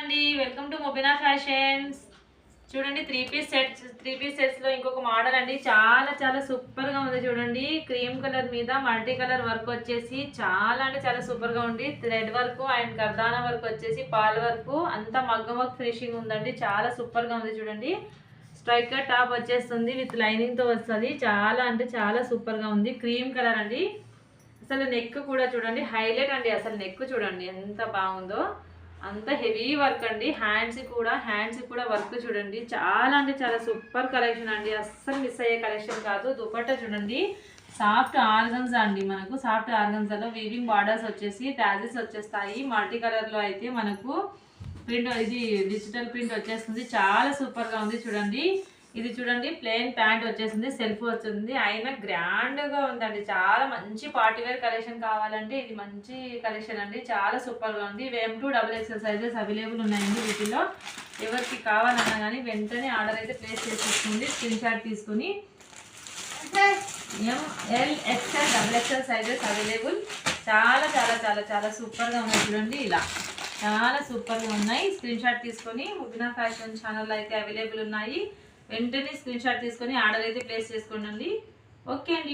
అండి welcome to మొబినా fashions. చూడండి three piece sets లో ఇంకొక మోడల్ అండి. చాలా చాలా సూపర్ గా ఉంది. చూడండి క్రీమ్ కలర్ మీద మల్టీ కలర్ వర్క్ వచ్చేసి చాలా అంటే చాలా సూపర్ గా ఉంది. థ్రెడ్ వర్క్ అండ్ కర్దానా వర్క్ వచ్చేసి పాల్ వర్క్ అంతా మగ్గం వర్క్ ఫినిషింగ్ ఉందండి. చాలా సూపర్ గా ఉంది. చూడండి స్ట్రైకర్ టాప్ వచ్చేస్తుంది విత్ లైనింగ్ తో వస్తుంది. చాలా అంటే చాలా సూపర్ గా ఉంది. క్రీమ్ కలర్ అండి. అసలు నెక్ కూడా చూడండి హైలైట్ అండి. అసలు నెక్ చూడండి ఎంత బాగుందో, అంత హెవీ వర్క్ అండి. హ్యాండ్స్ కూడా వర్క్ చూడండి చాలా అంటే చాలా సూపర్ కలెక్షన్ అండి. అస్సలు మిస్ అయ్యే కలెక్షన్ కాదు. దుపట్టా చూడండి సాఫ్ట్ ఆర్గన్జా అండి. మనకు సాఫ్ట్ ఆర్గన్జాలో వీవింగ్ బార్డర్స్ వచ్చేసి టాజెస్ వచ్చేస్తాయి. మల్టీ కలర్ లో అయితే మనకు ప్రింట్ ఇది డిజిటల్ ప్రింట్ వచ్చేస్తుంది. చాలా సూపర్ గా ఉంది. చూడండి ఇది చూడండి ప్లెయిన్ ప్యాంట్ వచ్చేసింది, సెల్ఫ్ వచ్చింది, అయినా గ్రాండ్ గా ఉందండి. చాలా మంచి పార్టీ వేర్ కలెక్షన్ కావాలంటే ఇది మంచి కలెక్షన్ అండి. చాలా సూపర్ గా ఉంది. M2 XXL సైజెస్ అవైలబుల్ ఉన్నాయండి. వీటిలో ఎవరికి కావాలన్నా కానీ వెంటనే ఆర్డర్ అయితే ప్లేస్ చేసేసుకోండి. స్క్రీన్ షాట్ తీసుకుని ML XL XXL sizes available. చాలా చాలా చాలా చాలా సూపర్ గా ఉన్నాయి. చూడండి ఇలా చాలా సూపర్ గా ఉన్నాయి. స్క్రీన్ షాట్ తీసుకొని మొబినా ఫ్యాషన్ ఛానల్ అయితే అవైలబుల్ ఉన్నాయి. వెంటనే స్క్రీన్ షాట్ తీసుకొని ఆర్డర్ అయితే ప్లేస్ చేసుకోండి. ఓకే అండి.